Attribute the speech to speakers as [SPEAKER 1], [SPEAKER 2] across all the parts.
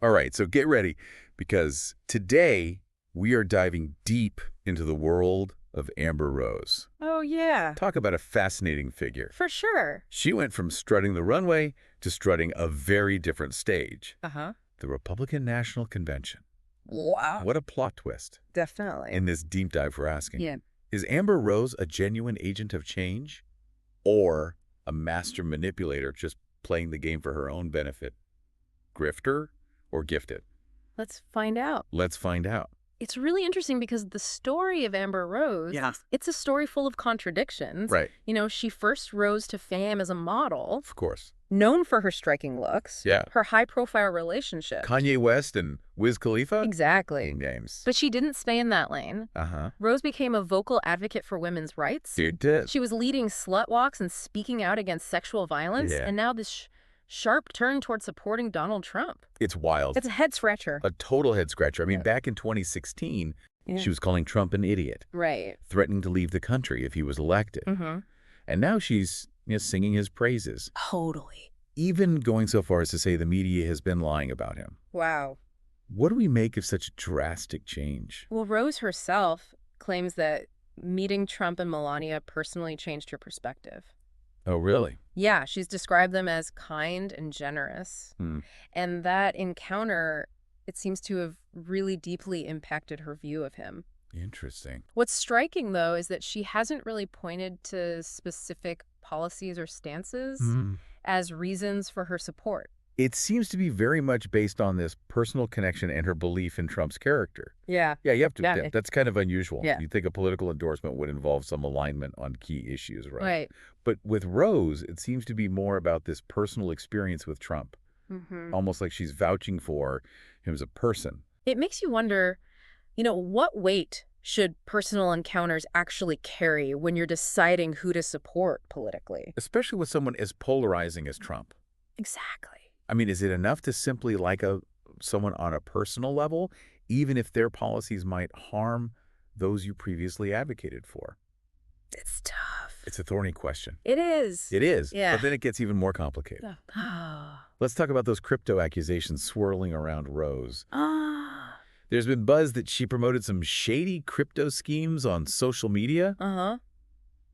[SPEAKER 1] All right, so get ready, because today we are diving deep into the world of Amber Rose.
[SPEAKER 2] Oh, yeah,
[SPEAKER 1] Talk about a fascinating figure.
[SPEAKER 2] for sure.
[SPEAKER 1] She went from strutting the runway to strutting a very different stage,
[SPEAKER 2] Uh-huh.
[SPEAKER 1] the Republican National Convention.
[SPEAKER 2] Wow.
[SPEAKER 1] What a plot twist
[SPEAKER 2] Definitely.
[SPEAKER 1] in this deep dive we're asking.
[SPEAKER 2] Yeah.
[SPEAKER 1] Is Amber Rose a genuine agent of change or a master manipulator just playing the game for her own benefit? Grifter or gifted?
[SPEAKER 2] Let's find out.
[SPEAKER 1] Let's find out.
[SPEAKER 2] It's really interesting because the story of Amber Rose, it's a story full of contradictions.
[SPEAKER 1] Right.
[SPEAKER 2] You know, she first rose to fame as a model,
[SPEAKER 1] Of course.
[SPEAKER 2] known for her striking looks,
[SPEAKER 1] Yeah.
[SPEAKER 2] her high-profile relationship.
[SPEAKER 1] Kanye West and Wiz Khalifa?
[SPEAKER 2] Exactly.
[SPEAKER 1] Names.
[SPEAKER 2] But she didn't stay in that lane.
[SPEAKER 1] Uh-huh.
[SPEAKER 2] Rose became a vocal advocate for women's rights.
[SPEAKER 1] Dude did.
[SPEAKER 2] She was leading slut walks and speaking out against sexual violence.
[SPEAKER 1] Yeah.
[SPEAKER 2] And now this sharp turn towards supporting Donald Trump.
[SPEAKER 1] It's wild.
[SPEAKER 2] It's a head-scratcher.
[SPEAKER 1] A total head scratcher. I mean,
[SPEAKER 2] Yeah.
[SPEAKER 1] back in 2016,
[SPEAKER 2] Yeah.
[SPEAKER 1] she was calling Trump an idiot,
[SPEAKER 2] Right.
[SPEAKER 1] threatening to leave the country if he was elected.
[SPEAKER 2] Mm-hmm.
[SPEAKER 1] And now she's singing his praises,
[SPEAKER 2] Totally.
[SPEAKER 1] even going so far as to say the media has been lying about him.
[SPEAKER 2] Wow.
[SPEAKER 1] What do we make of such a drastic change?
[SPEAKER 2] Well, Rose herself claims that meeting Trump and Melania personally changed her perspective.
[SPEAKER 1] Oh, really?
[SPEAKER 2] Yeah, she's described them as kind and generous.
[SPEAKER 1] Hmm.
[SPEAKER 2] And that encounter, it seems to have really deeply impacted her view of him.
[SPEAKER 1] Interesting.
[SPEAKER 2] What's striking, though, is that she hasn't really pointed to specific policies or stances as reasons for her support.
[SPEAKER 1] It seems to be very much based on this personal connection and her belief in Trump's character.
[SPEAKER 2] Yeah.
[SPEAKER 1] Yeah, you have to.
[SPEAKER 2] Yeah.
[SPEAKER 1] That's kind of unusual.
[SPEAKER 2] Yeah.
[SPEAKER 1] You'd think a political endorsement would involve some alignment on key issues, right?
[SPEAKER 2] Right.
[SPEAKER 1] But with Rose, it seems to be more about this personal experience with Trump,
[SPEAKER 2] Mm-hmm.
[SPEAKER 1] almost like she's vouching for him as a person.
[SPEAKER 2] It makes you wonder, what weight should personal encounters actually carry when you're deciding who to support politically?
[SPEAKER 1] Especially with someone as polarizing as Trump.
[SPEAKER 2] Exactly.
[SPEAKER 1] I mean, is it enough to simply like someone on a personal level, even if their policies might harm those you previously advocated for?
[SPEAKER 2] It's tough.
[SPEAKER 1] It's a thorny question.
[SPEAKER 2] It is.
[SPEAKER 1] It is.
[SPEAKER 2] Yeah.
[SPEAKER 1] But then it gets even more complicated.
[SPEAKER 2] Ah.
[SPEAKER 1] Let's talk about those crypto accusations swirling around Rose.
[SPEAKER 2] Ah.
[SPEAKER 1] There's been buzz that she promoted some shady crypto schemes on social media,
[SPEAKER 2] Uh-huh.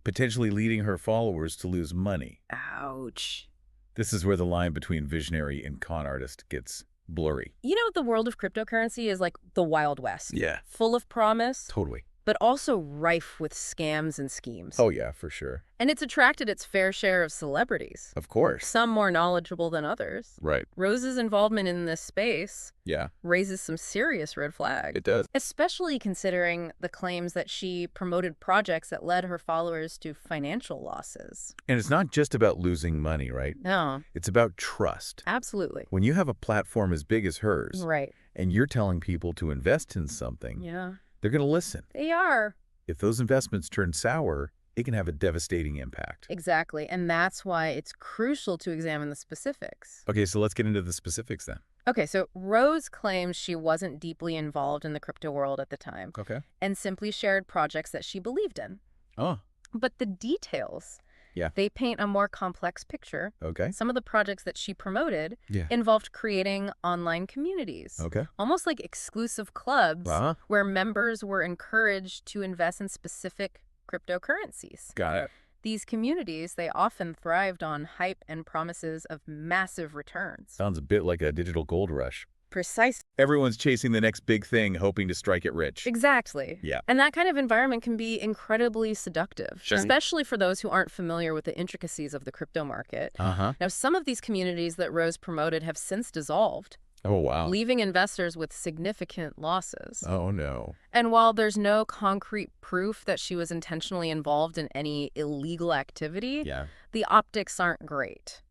[SPEAKER 1] potentially leading her followers to lose money.
[SPEAKER 2] Ouch.
[SPEAKER 1] This is where the line between visionary and con artist gets blurry.
[SPEAKER 2] The world of cryptocurrency is like the Wild West.
[SPEAKER 1] Yeah.
[SPEAKER 2] Full of promise,
[SPEAKER 1] Totally.
[SPEAKER 2] but also rife with scams and schemes.
[SPEAKER 1] Oh, yeah, for sure.
[SPEAKER 2] And it's attracted its fair share of celebrities,
[SPEAKER 1] Of course.
[SPEAKER 2] some more knowledgeable than others.
[SPEAKER 1] Right.
[SPEAKER 2] Rose's involvement in this space
[SPEAKER 1] Yeah,
[SPEAKER 2] raises some serious red flags.
[SPEAKER 1] it does.
[SPEAKER 2] Especially considering the claims that she promoted projects that led her followers to financial losses.
[SPEAKER 1] And it's not just about losing money, right?
[SPEAKER 2] No,
[SPEAKER 1] It's about trust.
[SPEAKER 2] absolutely.
[SPEAKER 1] When you have a platform as big as hers,
[SPEAKER 2] Right.
[SPEAKER 1] and you're telling people to invest in something,
[SPEAKER 2] Yeah.
[SPEAKER 1] they're going to listen.
[SPEAKER 2] They are.
[SPEAKER 1] If those investments turn sour, it can have a devastating impact.
[SPEAKER 2] Exactly. And that's why it's crucial to examine the specifics.
[SPEAKER 1] Okay, so let's get into the specifics then.
[SPEAKER 2] Okay, so Rose claims she wasn't deeply involved in the crypto world at the time
[SPEAKER 1] Okay.
[SPEAKER 2] and simply shared projects that she believed in.
[SPEAKER 1] Oh,
[SPEAKER 2] But the details,
[SPEAKER 1] Yeah.
[SPEAKER 2] they paint a more complex picture.
[SPEAKER 1] okay.
[SPEAKER 2] Some of the projects that she promoted
[SPEAKER 1] Yeah.
[SPEAKER 2] involved creating online communities,
[SPEAKER 1] Okay.
[SPEAKER 2] almost like exclusive clubs
[SPEAKER 1] Uh-huh.
[SPEAKER 2] where members were encouraged to invest in specific cryptocurrencies.
[SPEAKER 1] Got it.
[SPEAKER 2] These communities, they often thrived on hype and promises of massive returns.
[SPEAKER 1] Sounds a bit like a digital gold rush.
[SPEAKER 2] Precisely.
[SPEAKER 1] Everyone's chasing the next big thing, hoping to strike it rich.
[SPEAKER 2] Exactly.
[SPEAKER 1] Yeah.
[SPEAKER 2] And that kind of environment can be incredibly seductive,
[SPEAKER 1] Sure.
[SPEAKER 2] especially for those who aren't familiar with the intricacies of the crypto market.
[SPEAKER 1] Uh-huh.
[SPEAKER 2] Now, some of these communities that Rose promoted have since dissolved,
[SPEAKER 1] Oh, wow.
[SPEAKER 2] leaving investors with significant losses.
[SPEAKER 1] Oh, no.
[SPEAKER 2] And while there's no concrete proof that she was intentionally involved in any illegal activity,
[SPEAKER 1] Yeah.
[SPEAKER 2] the optics aren't great.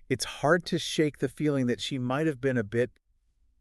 [SPEAKER 1] It's hard to shake the feeling that she might have been a bit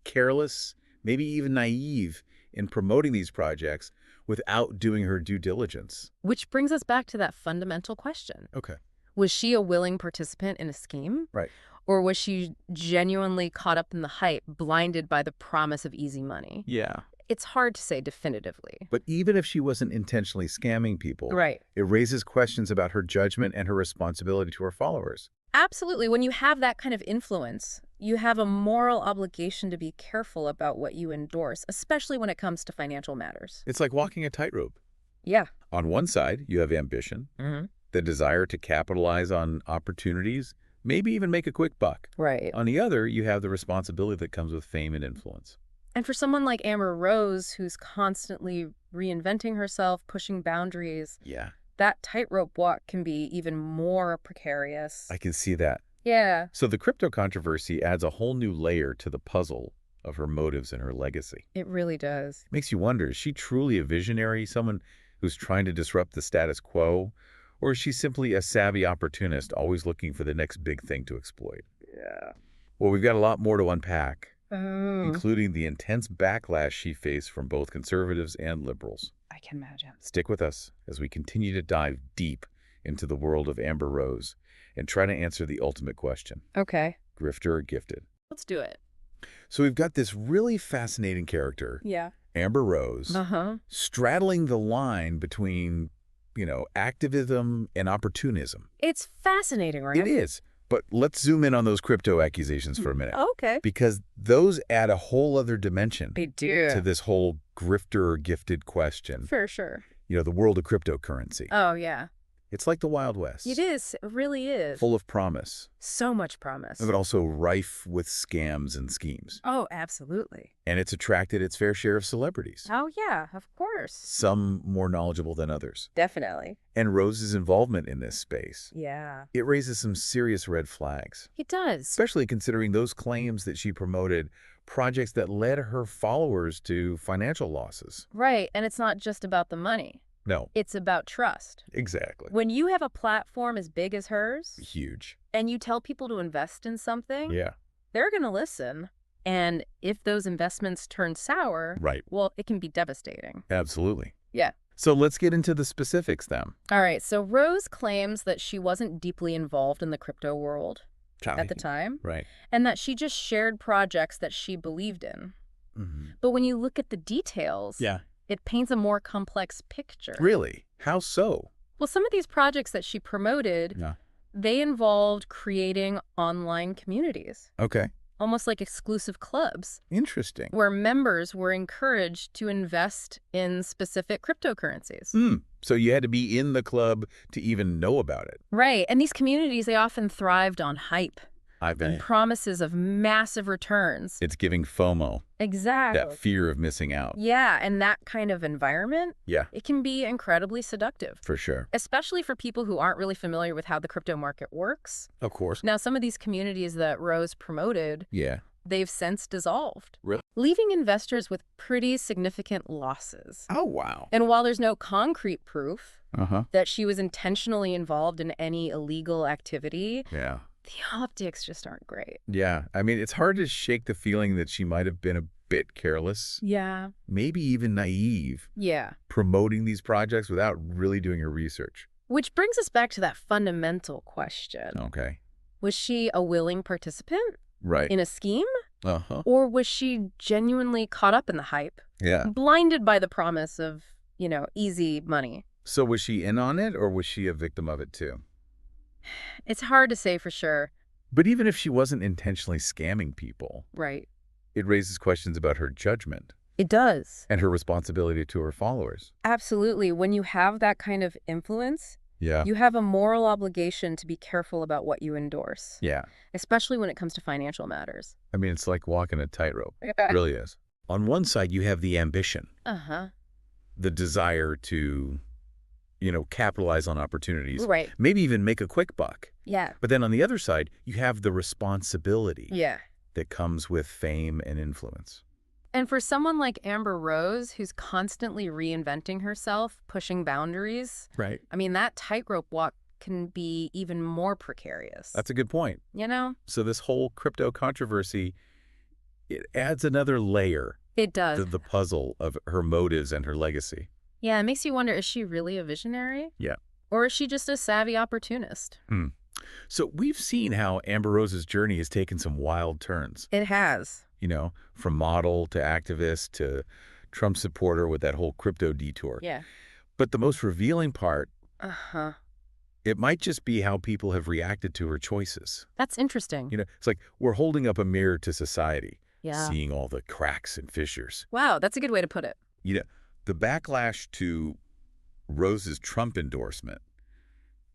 [SPEAKER 1] careless, maybe even naive in promoting these projects without doing her due diligence.
[SPEAKER 2] Which brings us back to that fundamental question.
[SPEAKER 1] Okay.
[SPEAKER 2] Was she a willing participant in a scheme?
[SPEAKER 1] Right.
[SPEAKER 2] Or was she genuinely caught up in the hype, blinded by the promise of easy money?
[SPEAKER 1] Yeah.
[SPEAKER 2] It's hard to say definitively.
[SPEAKER 1] But even if she wasn't intentionally scamming people,
[SPEAKER 2] Right.
[SPEAKER 1] it raises questions about her judgment and her responsibility to her followers.
[SPEAKER 2] Absolutely. When you have that kind of influence, you have a moral obligation to be careful about what you endorse, especially when it comes to financial matters.
[SPEAKER 1] It's like walking a tightrope.
[SPEAKER 2] Yeah.
[SPEAKER 1] On one side, you have ambition,
[SPEAKER 2] Hmm.
[SPEAKER 1] the desire to capitalize on opportunities, maybe even make a quick buck.
[SPEAKER 2] Right.
[SPEAKER 1] On the other, you have the responsibility that comes with fame and influence.
[SPEAKER 2] And for someone like Amber Rose, who's constantly reinventing herself, pushing boundaries,
[SPEAKER 1] Yeah,
[SPEAKER 2] that tightrope walk can be even more precarious.
[SPEAKER 1] I can see that.
[SPEAKER 2] Yeah.
[SPEAKER 1] So the crypto controversy adds a whole new layer to the puzzle of her motives and her legacy.
[SPEAKER 2] It really does.
[SPEAKER 1] Makes you wonder, is she truly a visionary, someone who's trying to disrupt the status quo? Or is she simply a savvy opportunist, always looking for the next big thing to exploit? Yeah. Well, we've got a lot more to unpack, including the intense backlash she faced from both conservatives and liberals.
[SPEAKER 2] I can imagine.
[SPEAKER 1] Stick with us as we continue to dive deep into the world of Amber Rose and try to answer the ultimate question.
[SPEAKER 2] Okay.
[SPEAKER 1] Grifter or gifted?
[SPEAKER 2] Let's do it.
[SPEAKER 1] So we've got this really fascinating character,
[SPEAKER 2] Yeah.
[SPEAKER 1] Amber Rose,
[SPEAKER 2] Uh-huh.
[SPEAKER 1] straddling the line between, activism and opportunism.
[SPEAKER 2] It's fascinating, right?
[SPEAKER 1] It is. But let's zoom in on those crypto accusations for a minute.
[SPEAKER 2] Okay.
[SPEAKER 1] Because those add a whole other dimension
[SPEAKER 2] They do.
[SPEAKER 1] to this whole grifter or gifted question.
[SPEAKER 2] For sure.
[SPEAKER 1] The world of cryptocurrency.
[SPEAKER 2] Oh, yeah.
[SPEAKER 1] It's like the Wild West.
[SPEAKER 2] It is. It really is.
[SPEAKER 1] Full of promise,
[SPEAKER 2] So much promise.
[SPEAKER 1] but also rife with scams and schemes.
[SPEAKER 2] Oh, absolutely.
[SPEAKER 1] And it's attracted its fair share of celebrities,
[SPEAKER 2] Oh, yeah, of course.
[SPEAKER 1] some more knowledgeable than others.
[SPEAKER 2] Definitely.
[SPEAKER 1] And Rose's involvement in this space,
[SPEAKER 2] Yeah.
[SPEAKER 1] it raises some serious red flags,
[SPEAKER 2] It does.
[SPEAKER 1] especially considering those claims that she promoted projects that led her followers to financial losses.
[SPEAKER 2] Right. And it's not just about the money.
[SPEAKER 1] No,
[SPEAKER 2] It's about trust.
[SPEAKER 1] exactly.
[SPEAKER 2] When you have a platform as big as hers
[SPEAKER 1] Huge.
[SPEAKER 2] and you tell people to invest in something,
[SPEAKER 1] Yeah,
[SPEAKER 2] they're going to listen. And if those investments turn sour,
[SPEAKER 1] right.
[SPEAKER 2] well, it can be devastating.
[SPEAKER 1] Absolutely.
[SPEAKER 2] Yeah.
[SPEAKER 1] So let's get into the specifics then.
[SPEAKER 2] All right. So Rose claims that she wasn't deeply involved in the crypto world at the time,
[SPEAKER 1] Right.
[SPEAKER 2] and that she just shared projects that she believed in.
[SPEAKER 1] Mm-hmm.
[SPEAKER 2] But when you look at the details,
[SPEAKER 1] Yeah.
[SPEAKER 2] it paints a more complex picture.
[SPEAKER 1] Really? How so?
[SPEAKER 2] Well, some of these projects that she promoted,
[SPEAKER 1] Yeah.
[SPEAKER 2] they involved creating online communities,
[SPEAKER 1] Okay.
[SPEAKER 2] almost like exclusive clubs,
[SPEAKER 1] Interesting.
[SPEAKER 2] where members were encouraged to invest in specific cryptocurrencies.
[SPEAKER 1] So you had to be in the club to even know about it.
[SPEAKER 2] Right. And these communities, they often thrived on hype
[SPEAKER 1] I
[SPEAKER 2] and
[SPEAKER 1] bet.
[SPEAKER 2] promises of massive returns.
[SPEAKER 1] It's giving FOMO,
[SPEAKER 2] Exactly.
[SPEAKER 1] that fear of missing out.
[SPEAKER 2] Yeah, and that kind of environment,
[SPEAKER 1] Yeah,
[SPEAKER 2] it can be incredibly seductive,
[SPEAKER 1] for sure.
[SPEAKER 2] especially for people who aren't really familiar with how the crypto market works.
[SPEAKER 1] Of course.
[SPEAKER 2] Now, some of these communities that Rose promoted,
[SPEAKER 1] Yeah.
[SPEAKER 2] they've since dissolved,
[SPEAKER 1] Really?
[SPEAKER 2] leaving investors with pretty significant losses.
[SPEAKER 1] Oh, wow.
[SPEAKER 2] And while there's no concrete proof
[SPEAKER 1] Uh-huh.
[SPEAKER 2] that she was intentionally involved in any illegal activity,
[SPEAKER 1] Yeah.
[SPEAKER 2] the optics just aren't great.
[SPEAKER 1] Yeah. I mean, it's hard to shake the feeling that she might have been a bit careless,
[SPEAKER 2] Yeah.
[SPEAKER 1] maybe even naive,
[SPEAKER 2] Yeah.
[SPEAKER 1] promoting these projects without really doing her research.
[SPEAKER 2] Which brings us back to that fundamental question.
[SPEAKER 1] Okay.
[SPEAKER 2] Was she a willing participant
[SPEAKER 1] Right.
[SPEAKER 2] in a scheme?
[SPEAKER 1] Uh-huh.
[SPEAKER 2] Or was she genuinely caught up in the hype,
[SPEAKER 1] Yeah.
[SPEAKER 2] blinded by the promise of, easy money?
[SPEAKER 1] So was she in on it, or was she a victim of it too?
[SPEAKER 2] It's hard to say for sure.
[SPEAKER 1] But even if she wasn't intentionally scamming people,
[SPEAKER 2] Right.
[SPEAKER 1] it raises questions about her judgment
[SPEAKER 2] It does.
[SPEAKER 1] and her responsibility to her followers.
[SPEAKER 2] Absolutely. When you have that kind of influence,
[SPEAKER 1] Yeah.
[SPEAKER 2] you have a moral obligation to be careful about what you endorse,
[SPEAKER 1] Yeah.
[SPEAKER 2] especially when it comes to financial matters.
[SPEAKER 1] I mean, it's like walking a tightrope. It
[SPEAKER 2] Yeah.
[SPEAKER 1] really is. On one side, you have the ambition,
[SPEAKER 2] Uh-huh.
[SPEAKER 1] the desire to, capitalize on opportunities,
[SPEAKER 2] Right.
[SPEAKER 1] maybe even make a quick buck.
[SPEAKER 2] Yeah.
[SPEAKER 1] But then on the other side, you have the responsibility
[SPEAKER 2] Yeah.
[SPEAKER 1] that comes with fame and influence.
[SPEAKER 2] And for someone like Amber Rose, who's constantly reinventing herself, pushing boundaries,
[SPEAKER 1] Right.
[SPEAKER 2] I mean, that tightrope walk can be even more precarious.
[SPEAKER 1] That's a good point.
[SPEAKER 2] You know?
[SPEAKER 1] So this whole crypto controversy, it adds another layer
[SPEAKER 2] It does.
[SPEAKER 1] to the puzzle of her motives and her legacy.
[SPEAKER 2] Yeah, it makes you wonder, is she really a visionary?
[SPEAKER 1] Yeah.
[SPEAKER 2] Or is she just a savvy opportunist?
[SPEAKER 1] So we've seen how Amber Rose's journey has taken some wild turns,
[SPEAKER 2] It has.
[SPEAKER 1] from model to activist to Trump supporter with that whole crypto detour.
[SPEAKER 2] Yeah.
[SPEAKER 1] But the most revealing part
[SPEAKER 2] Uh-huh.
[SPEAKER 1] It might just be how people have reacted to her choices.
[SPEAKER 2] That's interesting.
[SPEAKER 1] It's like we're holding up a mirror to society,
[SPEAKER 2] Yeah.
[SPEAKER 1] seeing all the cracks and fissures.
[SPEAKER 2] Wow, that's a good way to put it.
[SPEAKER 1] The backlash to Rose's Trump endorsement,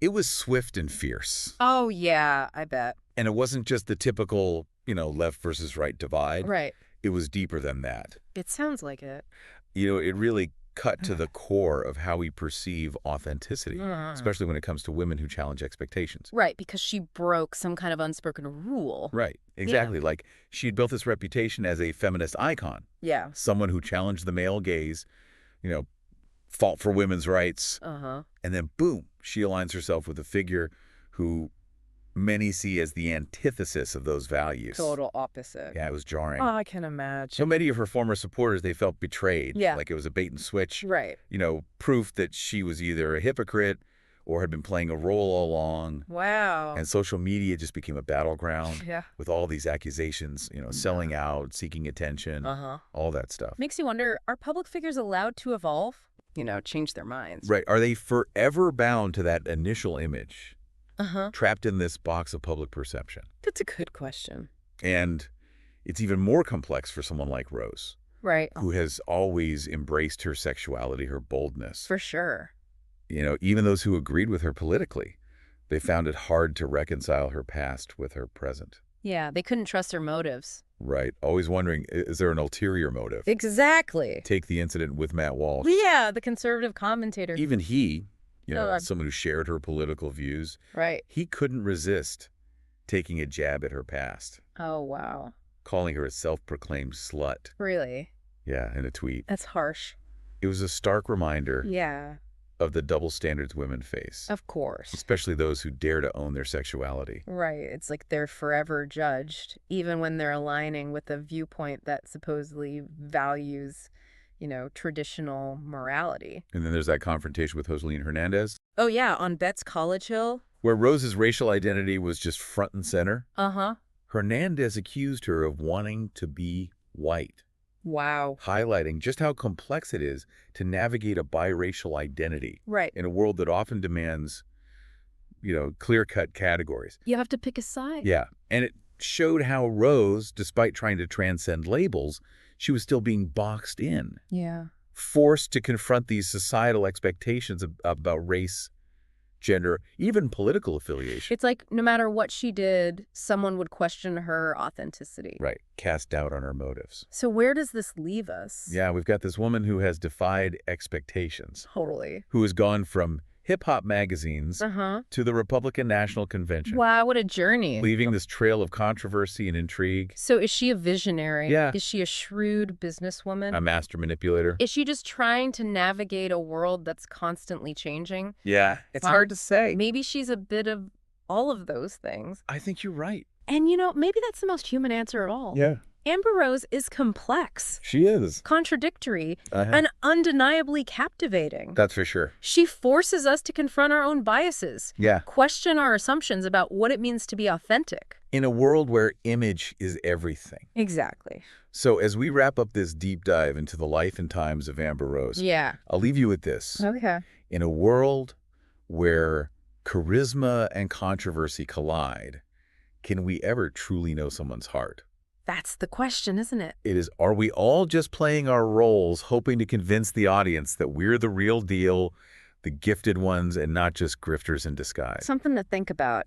[SPEAKER 1] it was swift and fierce.
[SPEAKER 2] Oh, yeah, I bet.
[SPEAKER 1] And it wasn't just the typical, left versus right divide.
[SPEAKER 2] Right.
[SPEAKER 1] It was deeper than that.
[SPEAKER 2] It sounds like it.
[SPEAKER 1] It really cut to the core of how we perceive authenticity, especially when it comes to women who challenge expectations.
[SPEAKER 2] Right, because she broke some kind of unspoken rule.
[SPEAKER 1] Right, exactly. Like she had built this reputation as a feminist icon,
[SPEAKER 2] Yeah.
[SPEAKER 1] someone who challenged the male gaze, fought for women's rights,
[SPEAKER 2] Uh-huh.
[SPEAKER 1] and then boom, she aligns herself with a figure who many see as the antithesis of those values.
[SPEAKER 2] Total opposite.
[SPEAKER 1] Yeah, it was jarring.
[SPEAKER 2] Oh, I can imagine.
[SPEAKER 1] So many of her former supporters, they felt betrayed.
[SPEAKER 2] Yeah.
[SPEAKER 1] Like it was a bait and switch.
[SPEAKER 2] Right.
[SPEAKER 1] Proof that she was either a hypocrite or had been playing a role all along.
[SPEAKER 2] Wow.
[SPEAKER 1] And social media just became a battleground
[SPEAKER 2] Yeah.
[SPEAKER 1] with all these accusations, selling out, seeking attention,
[SPEAKER 2] Uh-huh.
[SPEAKER 1] all that stuff.
[SPEAKER 2] Makes you wonder, are public figures allowed to evolve? Change their minds.
[SPEAKER 1] Right. Are they forever bound to that initial image,
[SPEAKER 2] Uh-huh.
[SPEAKER 1] trapped in this box of public perception?
[SPEAKER 2] That's a good question.
[SPEAKER 1] And it's even more complex for someone like Rose,
[SPEAKER 2] Right.
[SPEAKER 1] who has always embraced her sexuality, her boldness.
[SPEAKER 2] For sure.
[SPEAKER 1] Even those who agreed with her politically, they found it hard to reconcile her past with her present.
[SPEAKER 2] Yeah, they couldn't trust her motives.
[SPEAKER 1] Right. Always wondering, is there an ulterior motive?
[SPEAKER 2] Exactly.
[SPEAKER 1] Take the incident with Matt Walsh.
[SPEAKER 2] Yeah, the conservative commentator.
[SPEAKER 1] Even he,
[SPEAKER 2] Oh,
[SPEAKER 1] someone who shared her political views,
[SPEAKER 2] Right.
[SPEAKER 1] he couldn't resist taking a jab at her past,
[SPEAKER 2] Oh, wow.
[SPEAKER 1] calling her a self-proclaimed slut.
[SPEAKER 2] Really?
[SPEAKER 1] Yeah, in a tweet.
[SPEAKER 2] That's harsh.
[SPEAKER 1] It was a stark reminder
[SPEAKER 2] Yeah,
[SPEAKER 1] of the double standards women face,
[SPEAKER 2] of course.
[SPEAKER 1] especially those who dare to own their sexuality.
[SPEAKER 2] Right. It's like they're forever judged, even when they're aligning with a viewpoint that supposedly values, traditional morality.
[SPEAKER 1] And then there's that confrontation with Joseline Hernandez,
[SPEAKER 2] Oh, yeah, on Bet's College Hill.
[SPEAKER 1] where Rose's racial identity was just front and center.
[SPEAKER 2] Uh-huh.
[SPEAKER 1] Hernandez accused her of wanting to be white,
[SPEAKER 2] Wow.
[SPEAKER 1] highlighting just how complex it is to navigate a biracial identity
[SPEAKER 2] Right.
[SPEAKER 1] in a world that often demands, clear-cut categories.
[SPEAKER 2] You have to pick a side.
[SPEAKER 1] Yeah, and it showed how Rose, despite trying to transcend labels, she was still being boxed in,
[SPEAKER 2] Yeah.
[SPEAKER 1] forced to confront these societal expectations about race, gender, even political affiliation.
[SPEAKER 2] It's like no matter what she did, someone would question her authenticity.
[SPEAKER 1] Right, cast doubt on her motives.
[SPEAKER 2] So where does this leave us?
[SPEAKER 1] Yeah, we've got this woman who has defied expectations,
[SPEAKER 2] Totally.
[SPEAKER 1] who has gone from hip-hop magazines
[SPEAKER 2] Uh-huh.
[SPEAKER 1] to the Republican National Convention,
[SPEAKER 2] Wow, what a journey.
[SPEAKER 1] leaving this trail of controversy and intrigue.
[SPEAKER 2] So is she a visionary?
[SPEAKER 1] Yeah.
[SPEAKER 2] Is she a shrewd businesswoman?
[SPEAKER 1] A master manipulator.
[SPEAKER 2] Is she just trying to navigate a world that's constantly changing?
[SPEAKER 1] Yeah, it's
[SPEAKER 2] Wow.
[SPEAKER 1] hard to say.
[SPEAKER 2] Maybe she's a bit of all of those things.
[SPEAKER 1] I think you're right.
[SPEAKER 2] And maybe that's the most human answer of all.
[SPEAKER 1] Yeah,
[SPEAKER 2] Amber Rose is complex,
[SPEAKER 1] she is.
[SPEAKER 2] contradictory, and undeniably captivating.
[SPEAKER 1] That's for sure.
[SPEAKER 2] She forces us to confront our own biases,
[SPEAKER 1] Yeah.
[SPEAKER 2] question our assumptions about what it means to be authentic.
[SPEAKER 1] In a world where image is everything.
[SPEAKER 2] Exactly.
[SPEAKER 1] So as we wrap up this deep dive into the life and times of Amber Rose,
[SPEAKER 2] Yeah.
[SPEAKER 1] I'll leave you with this.
[SPEAKER 2] Okay.
[SPEAKER 1] In a world where charisma and controversy collide, can we ever truly know someone's heart?
[SPEAKER 2] That's the question, isn't it?
[SPEAKER 1] It is, are we all just playing our roles, hoping to convince the audience that we're the real deal, the gifted ones, and not just grifters in disguise?
[SPEAKER 2] Something to think about.